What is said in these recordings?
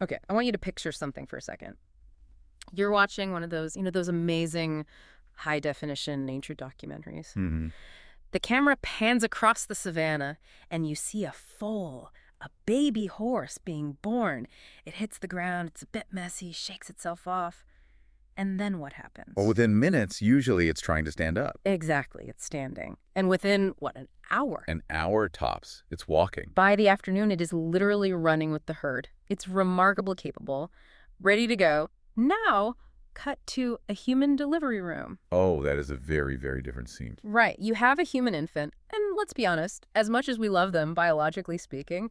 Okay, I want you to picture something for a second. You're watching one of those, those amazing high-definition nature documentaries. Mm-hmm. The camera pans across the savannah, and you see a foal, a baby horse being born. It hits the ground, it's a bit messy, shakes itself off. And then what happens? Well, within minutes, usually it's trying to stand up. Exactly, it's standing. And within, an hour? An hour tops. It's walking. By the afternoon, it is literally running with the herd. It's remarkably capable, ready to go. Now, cut to a human delivery room. Oh, that is a very, very different scene. Right. You have a human infant, and let's be honest, as much as we love them, biologically speaking,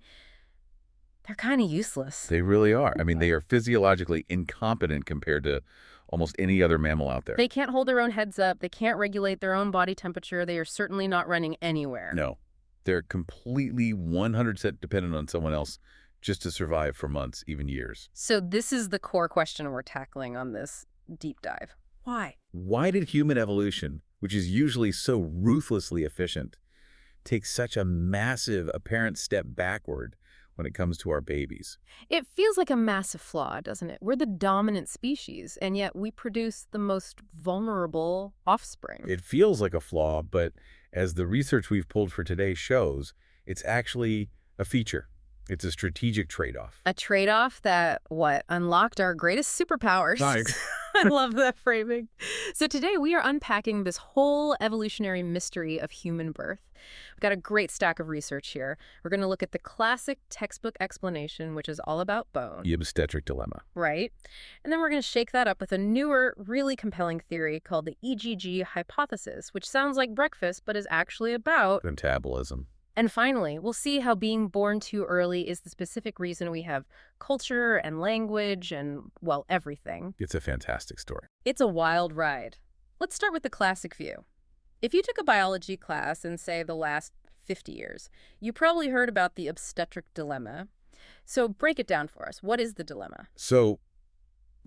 they're kind of useless. They really are. I mean, they are physiologically incompetent compared to almost any other mammal out there. They can't hold their own heads up. They can't regulate their own body temperature. They are certainly not running anywhere. No. They're completely 100% dependent on someone else just to survive for months, even years. So this is the core question we're tackling on this deep dive. Why? Why did human evolution, which is usually so ruthlessly efficient, take such a massive apparent step backward when it comes to our babies? It feels like a massive flaw, doesn't it? We're the dominant species, and yet we produce the most vulnerable offspring. It feels like a flaw, but as the research we've pulled for today shows, it's actually a feature. It's a strategic trade-off. A trade-off that, unlocked our greatest superpowers. Nice. I love that framing. So today we are unpacking this whole evolutionary mystery of human birth. We've got a great stack of research here. We're going to look at the classic textbook explanation, which is all about bone. The obstetric dilemma. Right. And then we're going to shake that up with a newer, really compelling theory called the EGG hypothesis, which sounds like breakfast, but is actually about Metabolism. And finally, we'll see how being born too early is the specific reason we have culture and language and, everything. It's a fantastic story. It's a wild ride. Let's start with the classic view. If you took a biology class in, say, the last 50 years, you probably heard about the obstetric dilemma. So break it down for us. What is the dilemma? So,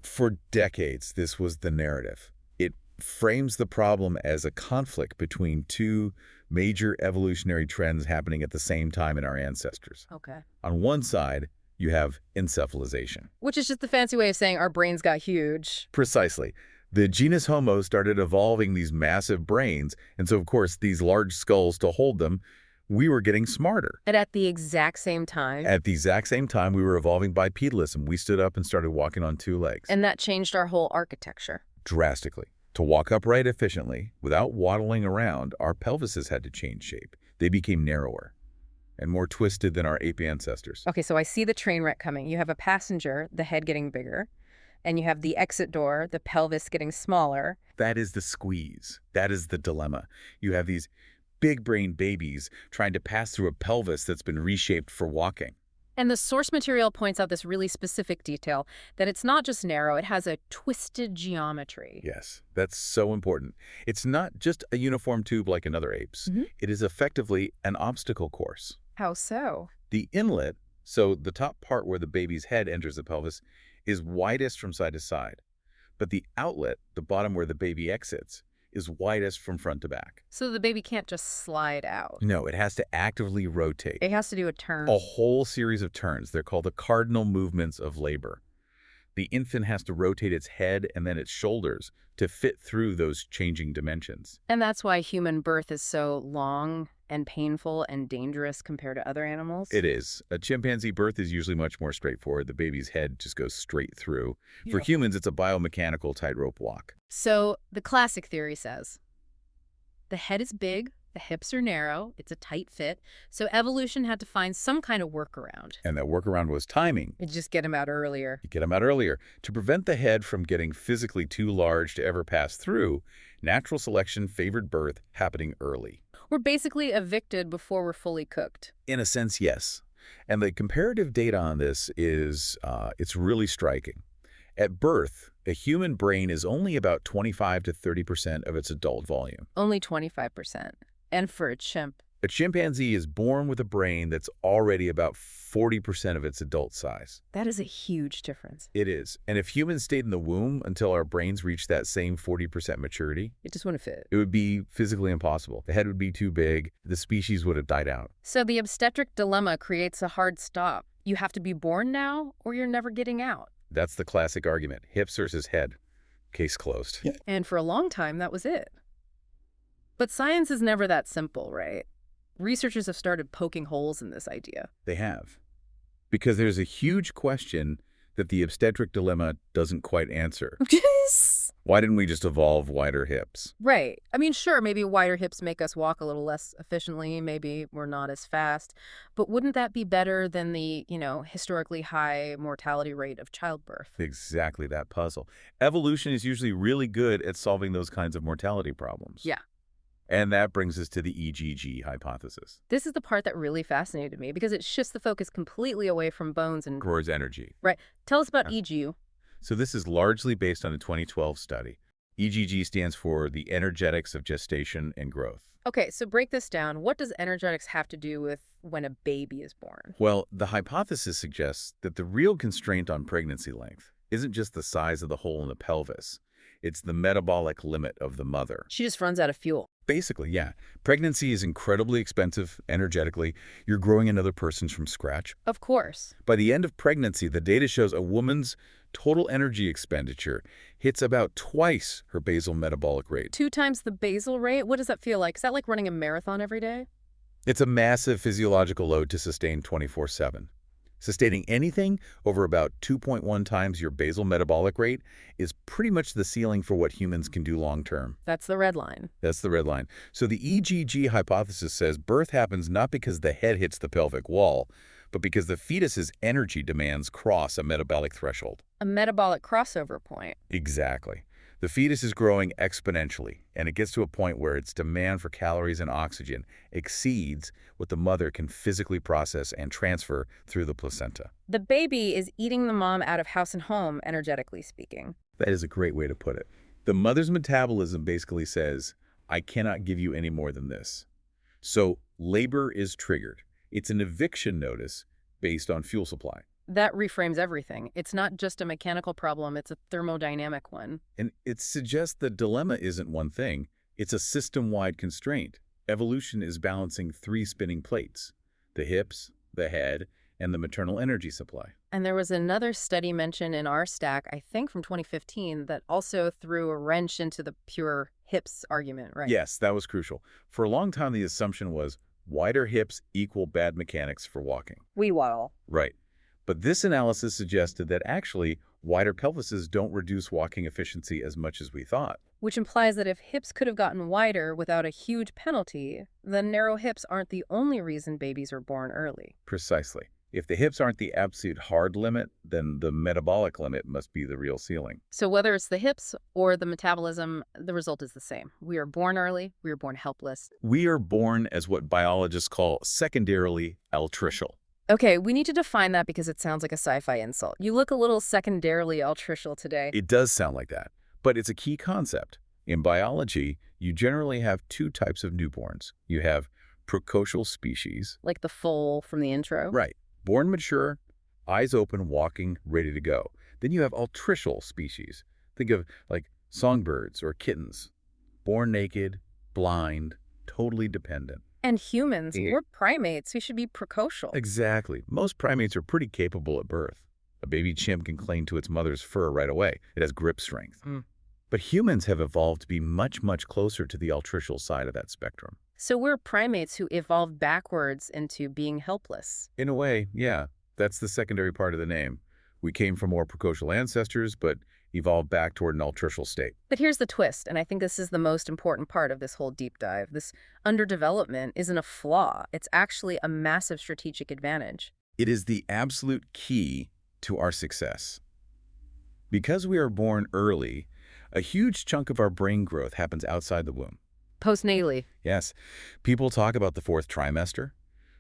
for decades, this was the narrative. It frames the problem as a conflict between two major evolutionary trends happening at the same time in our ancestors. Okay. On one side, you have encephalization. Which is just the fancy way of saying our brains got huge. Precisely. The genus Homo started evolving these massive brains, and so, of course, these large skulls to hold them, we were getting smarter. And at the exact same time? At the exact same time, we were evolving bipedalism. We stood up and started walking on two legs. And that changed our whole architecture. Drastically. To walk upright efficiently, without waddling around, our pelvises had to change shape. They became narrower and more twisted than our ape ancestors. Okay, so I see the train wreck coming. You have a passenger, the head getting bigger, and you have the exit door, the pelvis getting smaller. That is the squeeze. That is the dilemma. You have these big-brained babies trying to pass through a pelvis that's been reshaped for walking. And the source material points out this really specific detail, that it's not just narrow, it has a twisted geometry. Yes, that's so important. It's not just a uniform tube like another ape's. It is effectively an obstacle course. How so? The inlet, so the top part where the baby's head enters the pelvis, is widest from side to side. But the outlet, the bottom where the baby exits, is widest from front to back. So the baby can't just slide out. No, it has to actively rotate. It has to do a turn. A whole series of turns. They're called the cardinal movements of labor. The infant has to rotate its head and then its shoulders to fit through those changing dimensions. And that's why human birth is so long and painful and dangerous compared to other animals? It is. A chimpanzee birth is usually much more straightforward. The baby's head just goes straight through. For humans, it's a biomechanical tightrope walk. So the classic theory says the head is big, the hips are narrow, it's a tight fit, so evolution had to find some kind of workaround. And that workaround was timing. You just get him out earlier. You get them out earlier. To prevent the head from getting physically too large to ever pass through, natural selection favored birth happening early. We're basically evicted before we're fully cooked. In a sense, yes. And the comparative data on this is, it's really striking. At birth, a human brain is only about 25 to 30% of its adult volume. Only 25%. And for a chimp. A chimpanzee is born with a brain that's already about 40% of its adult size. That is a huge difference. It is. And if humans stayed in the womb until our brains reached that same 40% maturity, it just wouldn't fit. It would be physically impossible. The head would be too big. The species would have died out. So the obstetric dilemma creates a hard stop. You have to be born now or you're never getting out. That's the classic argument. Hips versus head. Case closed. Yeah. And for a long time, that was it. But science is never that simple, right? Researchers have started poking holes in this idea. They have. Because there's a huge question that the obstetric dilemma doesn't quite answer. Why didn't we just evolve wider hips? Right. I mean, sure, maybe wider hips make us walk a little less efficiently. Maybe we're not as fast. But wouldn't that be better than the, historically high mortality rate of childbirth? Exactly that puzzle. Evolution is usually really good at solving those kinds of mortality problems. Yeah. And that brings us to the EGG hypothesis. This is the part that really fascinated me because it shifts the focus completely away from bones and... Towards energy. Right. Tell us about EGU. So this is largely based on a 2012 study. EGG stands for the energetics of gestation and growth. Okay, so break this down. What does energetics have to do with when a baby is born? Well, the hypothesis suggests that the real constraint on pregnancy length isn't just the size of the hole in the pelvis. It's the metabolic limit of the mother. She just runs out of fuel. Basically, yeah. Pregnancy is incredibly expensive energetically. You're growing another person from scratch. Of course. By the end of pregnancy, the data shows a woman's total energy expenditure hits about twice her basal metabolic rate. 2 times the basal rate? What does that feel like? Is that like running a marathon every day? It's a massive physiological load to sustain 24/7. Sustaining anything over about 2.1 times your basal metabolic rate is pretty much the ceiling for what humans can do long-term. That's the red line. That's the red line. So the EGG hypothesis says birth happens not because the head hits the pelvic wall, but because the fetus's energy demands cross a metabolic threshold. A metabolic crossover point. Exactly. The fetus is growing exponentially, and it gets to a point where its demand for calories and oxygen exceeds what the mother can physically process and transfer through the placenta. The baby is eating the mom out of house and home, energetically speaking. That is a great way to put it. The mother's metabolism basically says, I cannot give you any more than this. So labor is triggered. It's an eviction notice based on fuel supply. That reframes everything. It's not just a mechanical problem, it's a thermodynamic one. And it suggests the dilemma isn't one thing. It's a system-wide constraint. Evolution is balancing 3 spinning plates: the hips, the head, and the maternal energy supply. And there was another study mentioned in our stack, I think from 2015, that also threw a wrench into the pure hips argument, right? Yes, that was crucial. For a long time, the assumption was wider hips equal bad mechanics for walking. We waddle. Right. But this analysis suggested that actually wider pelvises don't reduce walking efficiency as much as we thought. Which implies that if hips could have gotten wider without a huge penalty, then narrow hips aren't the only reason babies are born early. Precisely. If the hips aren't the absolute hard limit, then the metabolic limit must be the real ceiling. So whether it's the hips or the metabolism, the result is the same. We are born early, we are born helpless. We are born as what biologists call secondarily altricial. Okay, we need to define that because it sounds like a sci-fi insult. You look a little secondarily altricial today. It does sound like that, but it's a key concept. In biology, you generally have 2 types of newborns. You have precocial species. Like the foal from the intro? Right. Born mature, eyes open, walking, ready to go. Then you have altricial species. Think of like songbirds or kittens. Born naked, blind, totally dependent. And humans, we're primates. We should be precocial. Exactly. Most primates are pretty capable at birth. A baby chimp can cling to its mother's fur right away. It has grip strength. But humans have evolved to be much, much closer to the altricial side of that spectrum. So we're primates who evolved backwards into being helpless. In a way, yeah. That's the secondary part of the name. We came from more precocial ancestors, but evolved back toward an altricial state. But here's the twist, and I think this is the most important part of this whole deep dive. This underdevelopment isn't a flaw. It's actually a massive strategic advantage. It is the absolute key to our success. Because we are born early, a huge chunk of our brain growth happens outside the womb. Postnatally. Yes. People talk about the 4th trimester.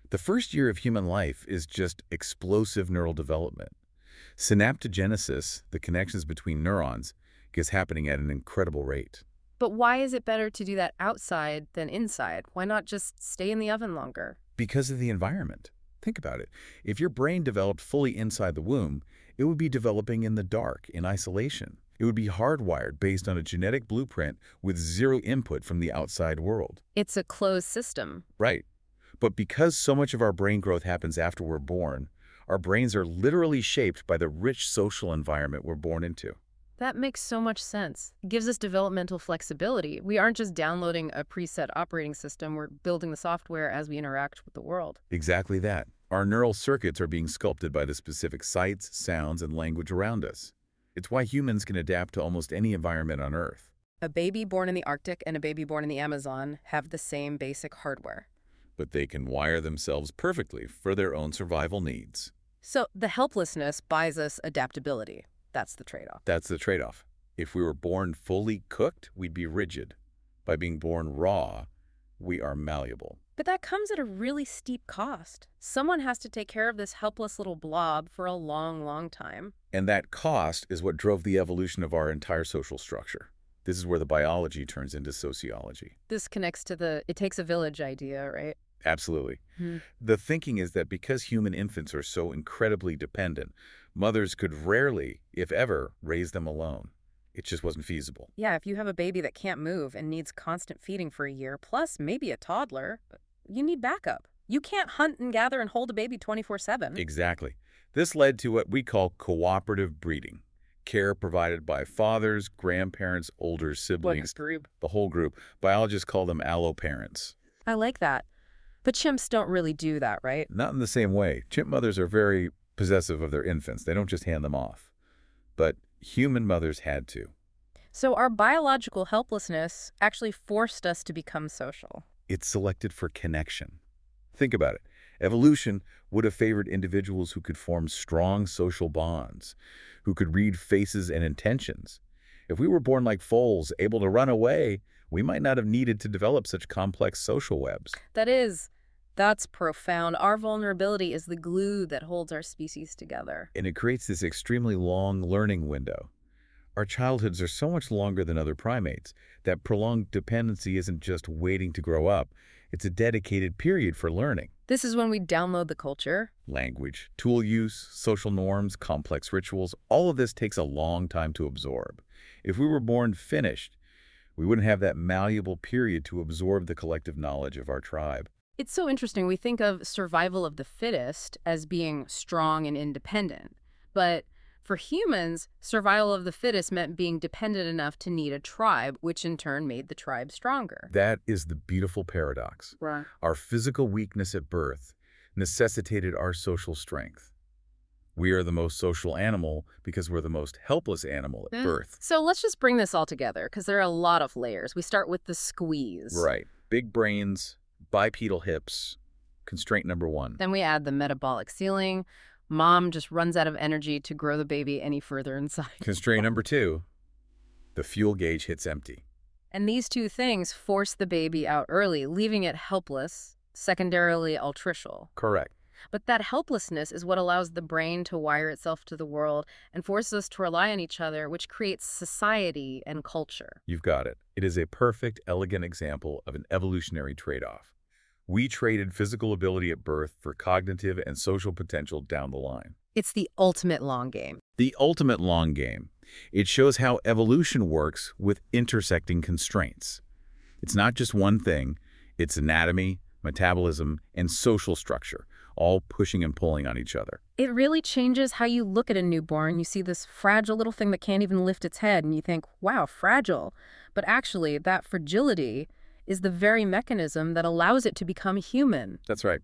The first year of human life is just explosive neural development. Synaptogenesis, the connections between neurons, is happening at an incredible rate. But why is it better to do that outside than inside? Why not just stay in the oven longer? Because of the environment. Think about it. If your brain developed fully inside the womb, it would be developing in the dark, in isolation. It would be hardwired based on a genetic blueprint with 0 input from the outside world. It's a closed system. Right. But because so much of our brain growth happens after we're born, Our brains are literally shaped by the rich social environment we're born into. That makes so much sense. It gives us developmental flexibility. We aren't just downloading a preset operating system, we're building the software as we interact with the world. Exactly that. Our neural circuits are being sculpted by the specific sights, sounds, and language around us. It's why humans can adapt to almost any environment on Earth. A baby born in the Arctic and a baby born in the Amazon have the same basic hardware. But they can wire themselves perfectly for their own survival needs. So the helplessness buys us adaptability. That's the trade-off. That's the trade-off. If we were born fully cooked, we'd be rigid. By being born raw, we are malleable. But that comes at a really steep cost. Someone has to take care of this helpless little blob for a long, long time. And that cost is what drove the evolution of our entire social structure. This is where the biology turns into sociology. This connects to the it takes a village idea, right? Absolutely. The thinking is that because human infants are so incredibly dependent, mothers could rarely, if ever, raise them alone. It just wasn't feasible. Yeah, if you have a baby that can't move and needs constant feeding for a year, plus maybe a toddler, you need backup. You can't hunt and gather and hold a baby 24/7. Exactly. This led to what we call cooperative breeding. Care provided by fathers, grandparents, older siblings, the whole group. Biologists call them alloparents. I like that. But chimps don't really do that, right? Not in the same way. Chimp mothers are very possessive of their infants. They don't just hand them off. But human mothers had to. So our biological helplessness actually forced us to become social. It's selected for connection. Think about it. Evolution would have favored individuals who could form strong social bonds, who could read faces and intentions. If we were born like foals, able to run away, we might not have needed to develop such complex social webs. That's profound. Our vulnerability is the glue that holds our species together. And it creates this extremely long learning window. Our childhoods are so much longer than other primates that prolonged dependency isn't just waiting to grow up. It's a dedicated period for learning. This is when we download the culture. Language, tool use, social norms, complex rituals, all of this takes a long time to absorb. If we were born finished, we wouldn't have that malleable period to absorb the collective knowledge of our tribe. It's so interesting. We think of survival of the fittest as being strong and independent. But for humans, survival of the fittest meant being dependent enough to need a tribe, which in turn made the tribe stronger. That is the beautiful paradox. Right. Our physical weakness at birth necessitated our social strength. We are the most social animal because we're the most helpless animal at birth. So let's just bring this all together, because there are a lot of layers. We start with the squeeze. Right. Big brains, bipedal hips, constraint number one. Then we add the metabolic ceiling. Mom just runs out of energy to grow the baby any further inside. Constraint number two, the fuel gauge hits empty. And these two things force the baby out early, leaving it helpless, secondarily altricial. Correct. But that helplessness is what allows the brain to wire itself to the world and forces us to rely on each other, which creates society and culture. You've got it. It is a perfect, elegant example of an evolutionary trade-off. We traded physical ability at birth for cognitive and social potential down the line. It's the ultimate long game. The ultimate long game. It shows how evolution works with intersecting constraints. It's not just one thing. It's anatomy, metabolism, and social structure, all pushing and pulling on each other. It really changes how you look at a newborn. You see this fragile little thing that can't even lift its head, and you think, wow, fragile. But actually, that fragility is the very mechanism that allows it to become human. That's right.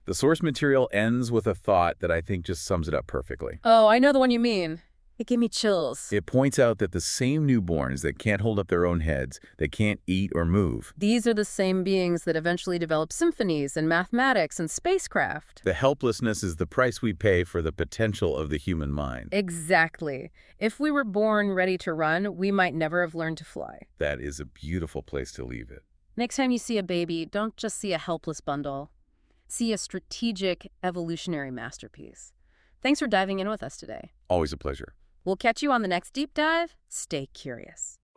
The source material ends with a thought that I think just sums it up perfectly. Oh, I know the one you mean. It gave me chills. It points out that the same newborns that can't hold up their own heads, that can't eat or move, these are the same beings that eventually develop symphonies and mathematics and spacecraft. the helplessness is the price we pay for the potential of the human mind. Exactly. If we were born ready to run, we might never have learned to fly. That is a beautiful place to leave it. Next time you see a baby, don't just see a helpless bundle. See a strategic evolutionary masterpiece. Thanks for diving in with us today. Always a pleasure. We'll catch you on the next deep dive. Stay curious.